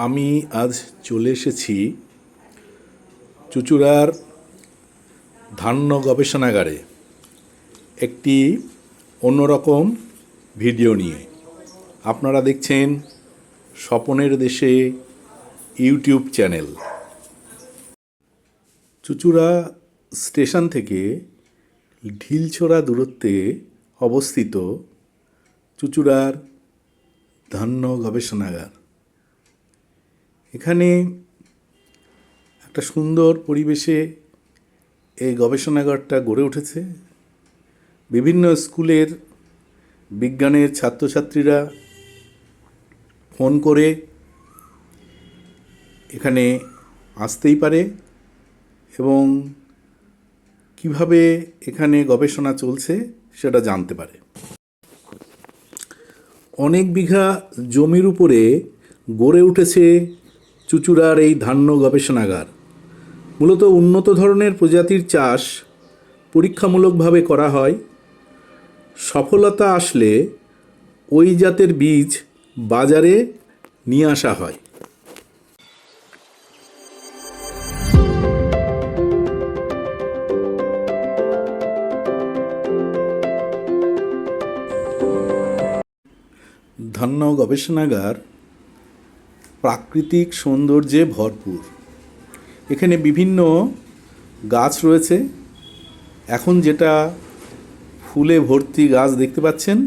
আমি আজ চলে এসেছি চুঁচুড়ার ধান্য গবেষণাগারে একটি অন্যরকম ভিডিও নিয়ে। আপনারা দেখছেন স্বপনের দেশে ইউটিউব চ্যানেল। চুঁচুড়া স্টেশন থেকে ঢিলছোড়া দূরত্বে অবস্থিত চুঁচুড়ার ধান্য গবেষণাগার। এখানে একটা সুন্দর পরিবেশে এই গবেষণাগারটা গড়ে উঠেছে। বিভিন্ন স্কুলের বিজ্ঞানের ছাত্রছাত্রীরা ফোন করে এখানে আসতেই পারে এবং কিভাবে এখানে গবেষণা চলছে সেটা জানতে পারে। অনেক বিঘা জমির উপরে গড়ে উঠেছে চুঁচুড়ার এই ধান্য গবেষণাগার। মূলত উন্নত ধরনের প্রজাতির চাষ পরীক্ষামূলকভাবে করা হয়। সফলতা আসলে ওই জাতের বীজ বাজারে নিয়ে আসা হয়। ধান্য গবেষণাগার প্রাকৃতিক সৌন্দর্যে ভরপুর। এখানে বিভিন্ন গাছ রয়েছে। এখন যেটা ফুলে ভর্তি গাছ দেখতে পাচ্ছেন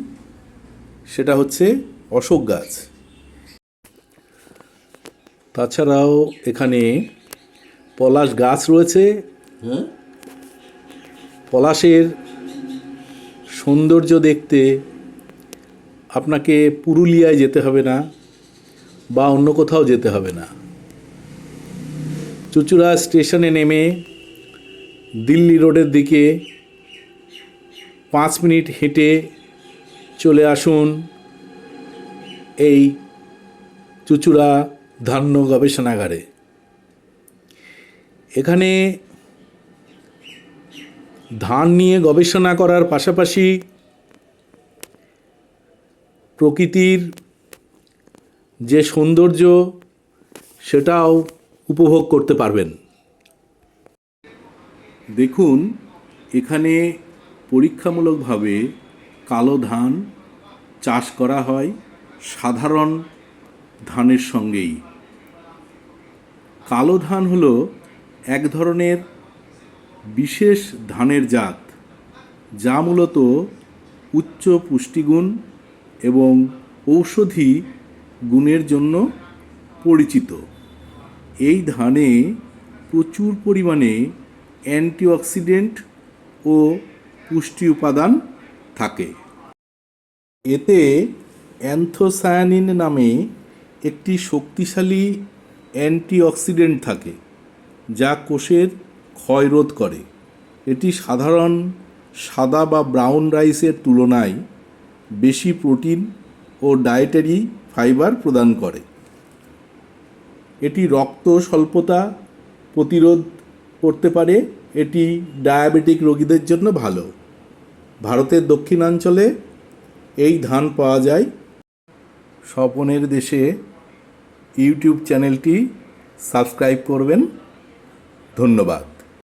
সেটা হচ্ছে অশোক গাছ। তাছাড়াও এখানে পলাশ গাছ রয়েছে। পলাশের সৌন্দর্য দেখতে আপনাকে পুরুলিয়ায় যেতে হবে না বা অন্য কোথাও যেতে হবে না। চুঁচুড়া স্টেশনে নেমে দিল্লি রোডের দিকে 5 মিনিট হেঁটে চলে আসুন এই চুঁচুড়া ধান্য গবেষণাগারে। এখানে ধান নিয়ে গবেষণা করার পাশাপাশি প্রকৃতির যে সৌন্দর্য সেটাও উপভোগ করতে পারবেন। দেখুন, এখানে পরীক্ষামূলকভাবে কালো ধান চাষ করা হয় সাধারণ ধানের সঙ্গেই। কালো ধান হলো এক ধরনের বিশেষ ধানের জাত, যা মূলত উচ্চ পুষ্টিগুণ এবং ঔষধি গুণের জন্য পরিচিত। এই ধানে প্রচুর পরিমাণে অ্যান্টিঅক্সিডেন্ট ও পুষ্টি উপাদান থাকে। এতে অ্যান্থোসায়ানিন নামে একটি শক্তিশালী অ্যান্টিঅক্সিডেন্ট থাকে, যা কোষের ক্ষয় রোধ করে। এটি সাধারণ সাদা বা ব্রাউন রাইসের তুলনায় বেশি প্রোটিন ও ডায়েটারি ফাইবার প্রদান করে। এটি রক্ত স্বল্পতা প্রতিরোধ করতে পারে। এটি ডায়াবেটিক রোগীদের জন্য ভালো। ভারতের দক্ষিণাঞ্চলে এই ধান পাওয়া যায়। স্বপনের দেশে ইউটিউব চ্যানেলটি সাবস্ক্রাইব করবেন। ধন্যবাদ।